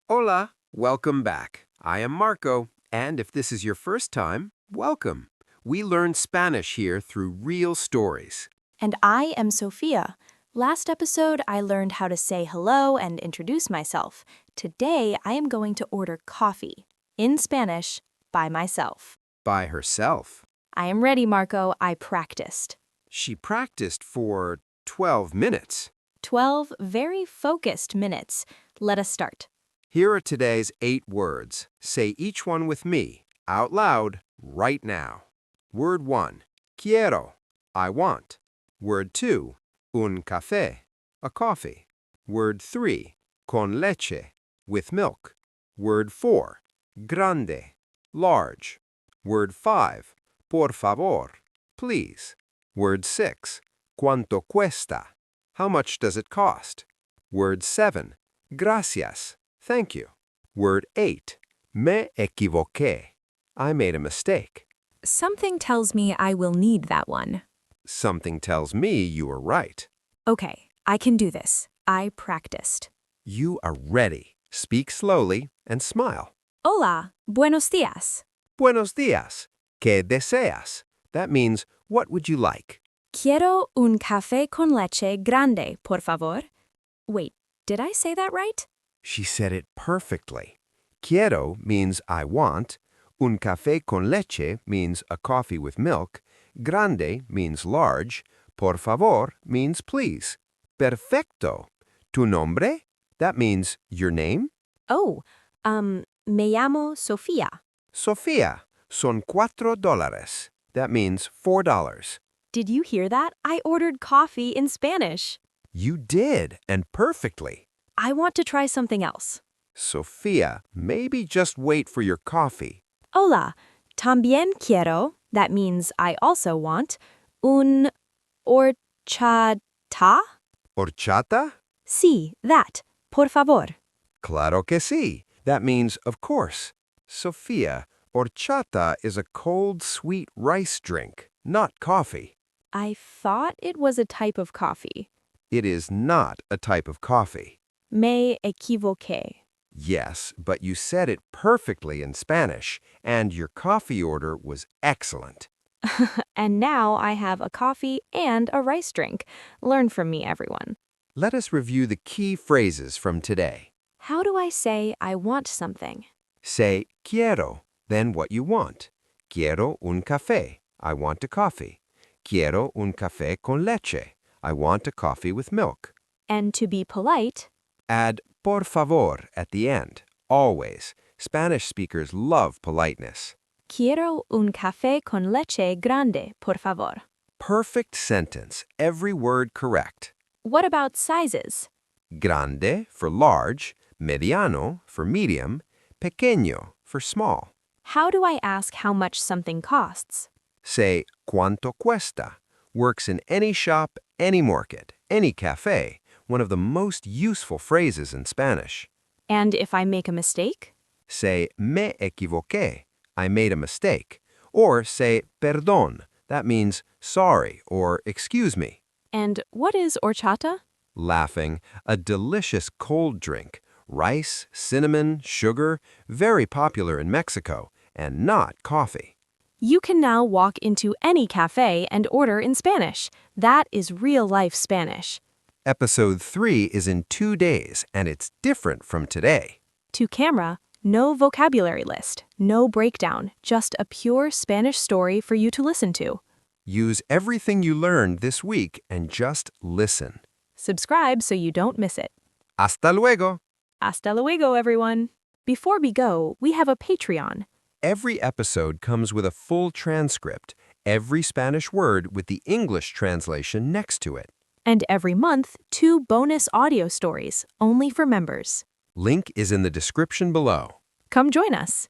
Hola, welcome back. I am Marco, and if this is your first time, welcome. We learn Spanish here through real stories. And I am Sofia. Last episode, I learned how to say hello and introduce myself. Today, I am going to order coffee, in Spanish, by myself. By herself. I am ready, Marco. I practiced. She practiced for 12 minutes. 12 very focused minutes. Let us start. Here are today's 8 words. Say each one with me, out loud, right now. Word 1, quiero, I want. Word 2, un café, a coffee. Word 3, con leche, with milk. Word 4, grande, large. Word 5, por favor, please. Word 6, cuánto cuesta, how much does it cost? Word 7, gracias, thank you. Word 8, me equivoqué, I made a mistake. Something tells me I will need that one. Something tells me you are right. Okay, I can do this. I practiced. You are ready. Speak slowly and smile. Hola, buenos días. Buenos días. ¿Qué deseas? That means, what would you like? Quiero un café con leche grande, por favor. Wait, did I say that right? She said it perfectly. Quiero means I want. Un café con leche means a coffee with milk. Grande means large. Por favor means please. Perfecto. Tu nombre? That means your name? Oh, me llamo Sofia. Sofia. Son $4. That means $4. Did you hear that? I ordered coffee in Spanish. You did, and perfectly. I want to try something else. Sofia, maybe just wait for your coffee. Hola, también quiero, that means I also want, un horchata? Horchata? Sí, that, por favor. Claro que sí. That means, of course. Sofia, horchata is a cold, sweet rice drink, not coffee. I thought it was a type of coffee. It is not a type of coffee. Me equivoqué. Yes, but you said it perfectly in Spanish, and your coffee order was excellent. And now I have a coffee and a rice drink. Learn from me, everyone. Let us review the key phrases from today. How do I say I want something? Say quiero, then what you want. Quiero un café. I want a coffee. Quiero un café con leche. I want a coffee with milk. And to be polite, Add por favor at the end, always. Spanish speakers love politeness. quiero un café con leche grande, por favor. Perfect sentence, every word correct. What about sizes? Grande for large, mediano for medium, pequeño for small. How do I ask how much something costs? Say cuánto cuesta. Works in any shop, any market, any cafe. One of the most useful phrases in Spanish. And if I make a mistake? Say me equivoqué. I made a mistake. Or say perdón. That means sorry or excuse me. And what is horchata? Laughing, a delicious cold drink. Rice, cinnamon, sugar, very popular in Mexico, and not coffee. You can now walk into any cafe and order in Spanish. That is real-life Spanish. Episode 3 is in 2 days, and it's different from today. To camera, no vocabulary list, no breakdown, just a pure Spanish story for you to listen to. Use everything you learned this week and just listen. Subscribe so you don't miss it. Hasta luego! Hasta luego, everyone. Before we go, we have a Patreon. Every episode comes with a full transcript, every Spanish word with the English translation next to it. And every month, 2 bonus audio stories, only for members. Link is in the description below. Come join us.